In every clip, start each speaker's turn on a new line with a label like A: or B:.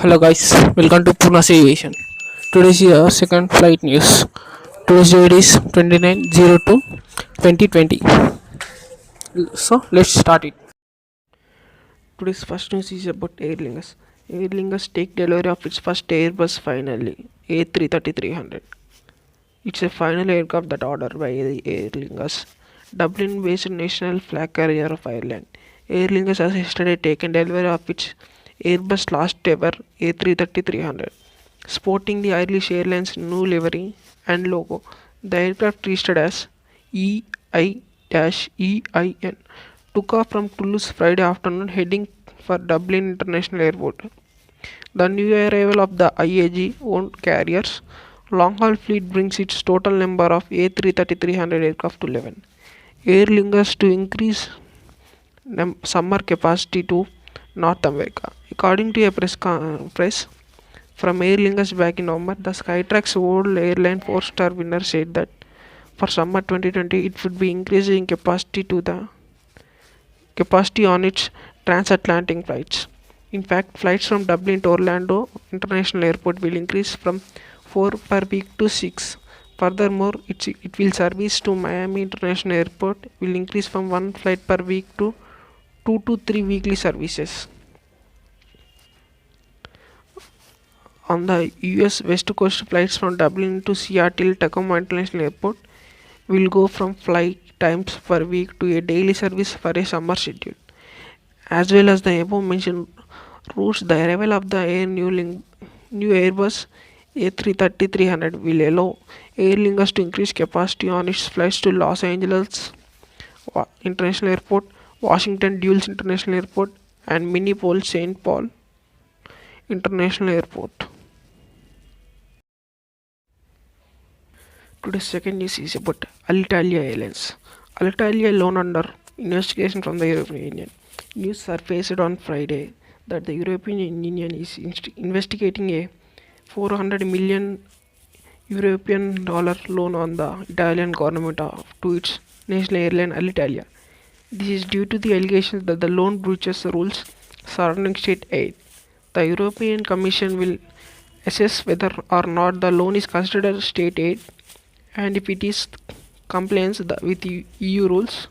A: Hello guys, welcome to Puna's Aviation. Today's your second flight news. Today's date is 29/02/2020. So let's start it. Today's first news is about Aerlingus. Aerlingus take delivery of its first Airbus finally, A330-300. It's a final aircraft that ordered by the Aerlingus, Dublin-based national flag carrier of Ireland. Aerlingus has yesterday taken delivery of its Airbus last ever A330-300, sporting the Irish Airlines new livery and logo. The aircraft registered as EI-EIN took off from Toulouse Friday afternoon heading for Dublin International Airport. The new arrival of the IAG-owned carrier's long-haul fleet brings its total number of A330-300 aircraft to 11. Aer Lingus to increase summer capacity to North America. According to a press from Aer Lingus back in November, the Skytrax World Airline 4-star winner said that for summer 2020 it would be increasing capacity on its transatlantic flights. In fact, flights from Dublin to Orlando International Airport will increase from 4 per week to 6. Furthermore, it will service to Miami International Airport will increase from 1 flight per week to 2 to 3 weekly services. On the US West Coast, flights from Dublin to Seattle Tacoma International Airport will go from flight times per week to a daily service for a summer schedule. As well as the above mentioned routes, the arrival of the new Airbus A330-300 will allow Aer Lingus to increase capacity on its flights to Los Angeles International Airport, Washington Dulles International Airport, and Minneapolis St. Paul International Airport. Today's second news is about ALITALIA Airlines. ALITALIA loan under investigation from the European Union. News surfaced on Friday that the European Union is investigating a 400 million European dollar loan on the Italian government to its national airline ALITALIA. This is due to the allegations that the loan breaches the rules surrounding state aid. The European Commission will assess whether or not the loan is considered state aid, and if it is compliance with EU rules.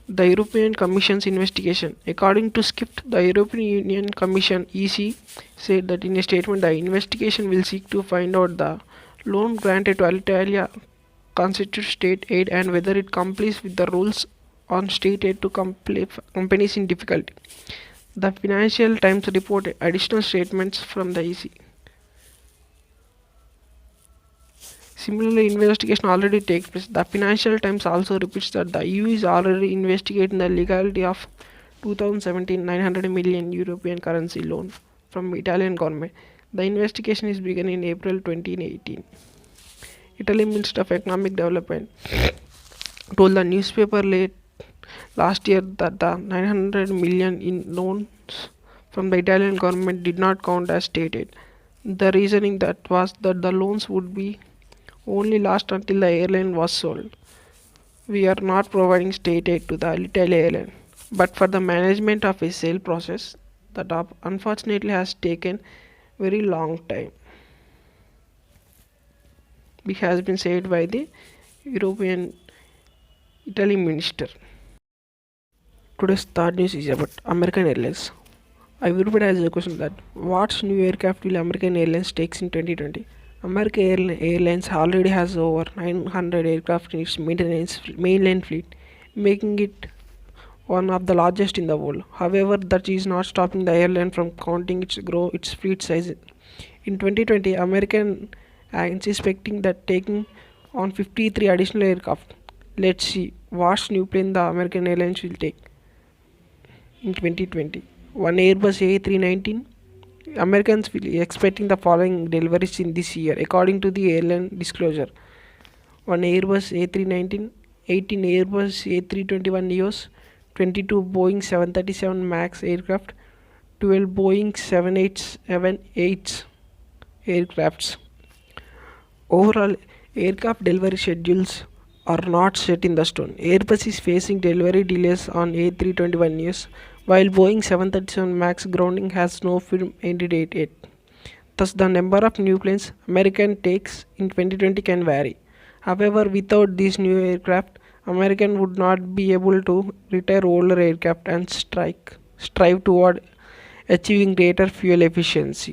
A: The European Commission's investigation. According to SCIFT, the European Union Commission (EC) said that in a statement, the investigation will seek to find out the loan granted to Alitalia constitutes state aid and whether it complies with the rules on state aid to companies in difficulty. The Financial Times reported additional statements from the EC. Similarly, investigation already takes place. The Financial Times also repeats that the EU is already investigating the legality of 2017 900 million European currency loan from Italian government. The investigation is begun in April 2018. Italy Minister of Economic Development told the newspaper late last year that the 900 million in loans from the Italian government did not count as state aid. The reasoning that was that the loans would be only last until the airline was sold. We are not providing state aid to the Alitalia airline, but for the management of a sale process that unfortunately has taken very long time. It has been said by the European Italy minister. Today's third news is about American Airlines. Everybody has a question that what new aircraft will American Airlines takes in 2020? American Airlines already has over 900 aircraft in its mainline fleet, making it one of the largest in the world. However, that is not stopping the airline from counting its fleet size. In 2020, American is expecting that taking on 53 additional aircraft. Let's see what new plane the American Airlines will take in 2020. One Airbus A319. Americans will be expecting the following deliveries in this year, according to the airline disclosure: one Airbus A319, 18 Airbus A321 Neos, 22 Boeing 737 MAX aircraft, 12 Boeing 787-8 aircrafts. Overall, aircraft delivery schedules are not set in the stone. Airbus is facing delivery delays on A321 Neos, while Boeing 737 MAX grounding has no firm end date yet. Thus, the number of new planes American takes in 2020 can vary. However, without these new aircraft, American would not be able to retire older aircraft and strive toward achieving greater fuel efficiency.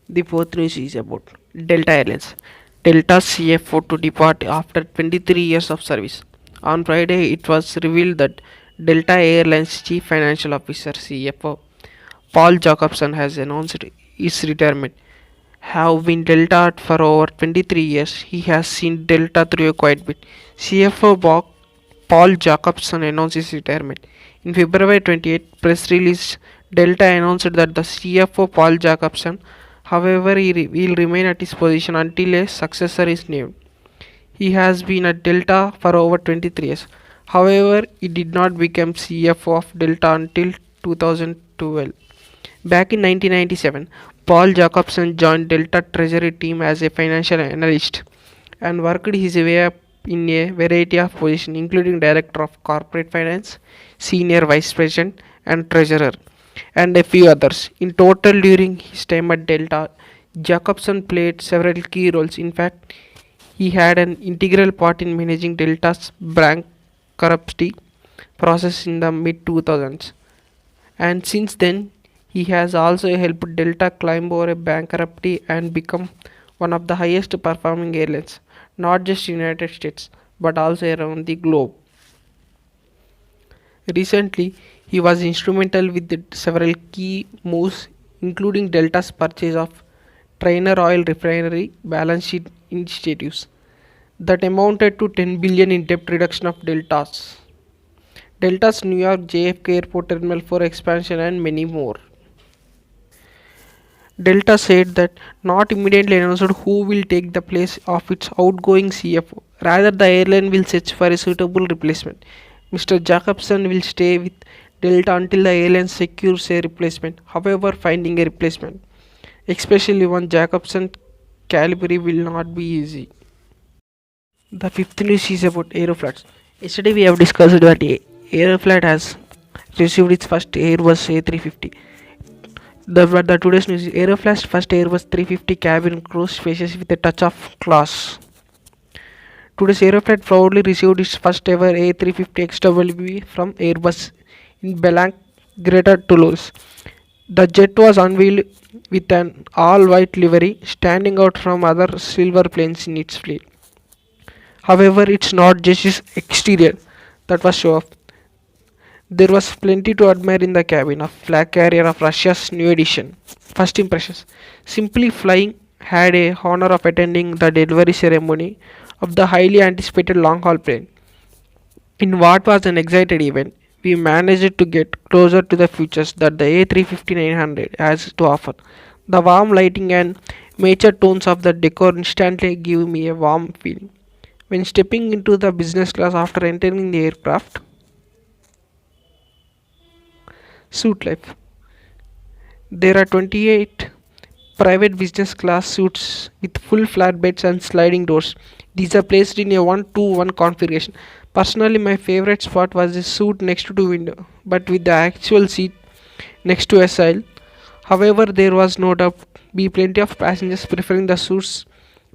A: The fourth news is about Delta Airlines. Delta's CFO to depart after 23 years of service. On Friday, it was revealed that Delta Airlines Chief Financial Officer (CFO) Paul Jacobson has announced his retirement. Have been Delta for over 23 years, he has seen Delta through quite a bit. CFO Paul Jacobson announced his retirement. In February 28 press release, Delta announced that the CFO Paul Jacobson, however, will remain at his position until a successor is named. He has been at Delta for over 23 years. However, he did not become CFO of Delta until 2012. Back in 1997, Paul Jacobson joined Delta Treasury team as a financial analyst and worked his way up in a variety of positions, including Director of Corporate Finance, Senior Vice President, and Treasurer, and a few others. In total, during his time at Delta, Jacobson played several key roles. In fact, he had an integral part in managing Delta's bankruptcy process in the mid 2000s. And since then, he has also helped Delta climb over a bankruptcy and become one of the highest performing airlines, not just in the United States, but also around the globe. Recently, he was instrumental with several key moves, including Delta's purchase of Trainer Oil Refinery balance sheet initiatives that amounted to 10 billion in debt reduction of Delta's New York JFK Airport Terminal 4 expansion, and many more. Delta said that not immediately announced who will take the place of its outgoing CFO. Rather, the airline will search for a suitable replacement. Mr. Jacobson will stay with Delta until the airline secures a replacement. However, finding a replacement, especially one Jacobson caliber, will not be easy. The fifth news is about Aeroflats. Yesterday we have discussed that Aeroflat has received its first Airbus A350. The today's news is Aeroflat's first Airbus 350 cabin crew spacious with a touch of class. Today's Aeroflat proudly received its first ever A350 XWB from Airbus in Belang, Greater Toulouse. The jet was unveiled with an all-white livery, standing out from other silver planes in its fleet. However, it's not just its exterior that was show off. There was plenty to admire in the cabin, a flag carrier of Russia's new edition. First impressions: Simply Flying had a honor of attending the delivery ceremony of the highly anticipated long-haul plane. In what was an excited event, we managed to get closer to the features that the A350-900 has to offer. The warm lighting and mature tones of the decor instantly give me a warm feeling. When stepping into the business class after entering the aircraft, suite life. There are 28 private business class suites with full flat beds and sliding doors. These are placed in a 1-to-1 configuration. Personally, my favorite spot was the suite next to the window, but with the actual seat next to a aisle. However, there was no doubt be plenty of passengers preferring the suites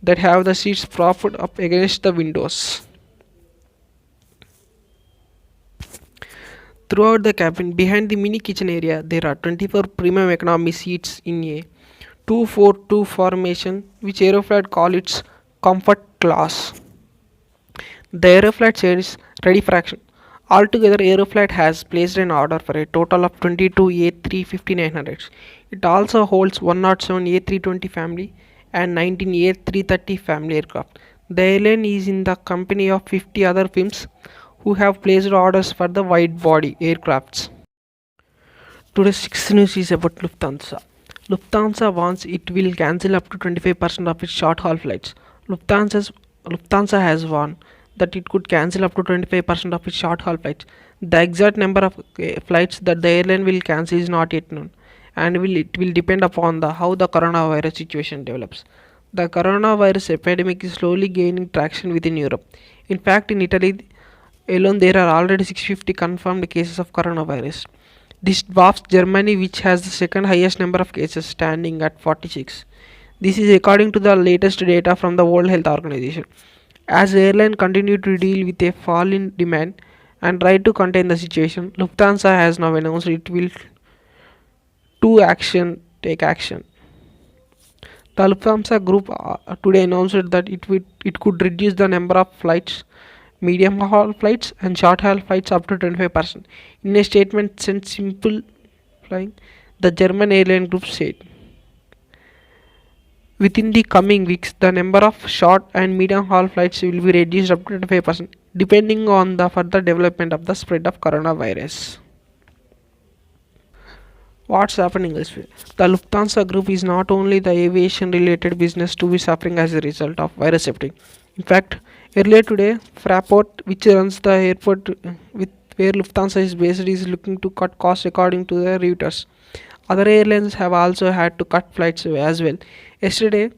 A: that have the seats propped up against the windows. Throughout the cabin, behind the mini kitchen area, there are 24 premium economy seats in a 2-4-2 formation, which Aeroflat call its comfort class. The Aeroflat chair is ready for action. Altogether, Aeroflat has placed an order for a total of 22 A350-900s. It also holds 107 A320 family and 19 A330 family aircraft. The airline is in the company of 50 other firms who have placed orders for the wide-body aircrafts. Today's sixth news is about Lufthansa. Lufthansa warns it will cancel up to 25% of its short-haul flights. Lufthansa has warned that it could cancel up to 25% of its short-haul flights. The exact number of flights that the airline will cancel is not yet known, and it will depend upon how the coronavirus situation develops. The coronavirus epidemic is slowly gaining traction within Europe. In fact, in Italy, alone there are already 650 confirmed cases of coronavirus. This dwarfs Germany, which has the second highest number of cases, standing at 46. This is according to the latest data from the World Health Organization. As airlines continue to deal with a fall in demand and try to contain the situation, Lufthansa has now announced it will take action. The Lufthansa Group today announced that it could reduce the number of flights, medium haul flights and short haul flights up to 25%. In a statement sent simple flying, the German airline group said, within the coming weeks, the number of short and medium haul flights will be reduced up to 25%, depending on the further development of the spread of coronavirus. What's happening elsewhere? The Lufthansa Group is not only the aviation related business to be suffering as a result of virus spreading. In fact, earlier today, Fraport, which runs the airport with where Lufthansa is based, is looking to cut costs according to their routers. Other airlines have also had to cut flights as well. Yesterday,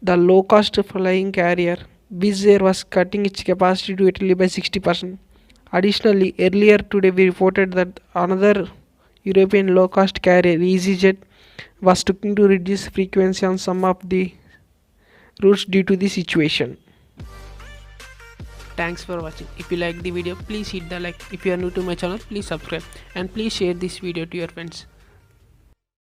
A: the low-cost flying carrier wizz was cutting its capacity to Italy by 60%. Additionally, earlier today we reported that another European low-cost carrier EasyJet was looking to reduce frequency on some of the routes due to the situation. Thanks for watching. If you like the video, please hit the like. If you are new to my channel, please subscribe and please share this video to your friends.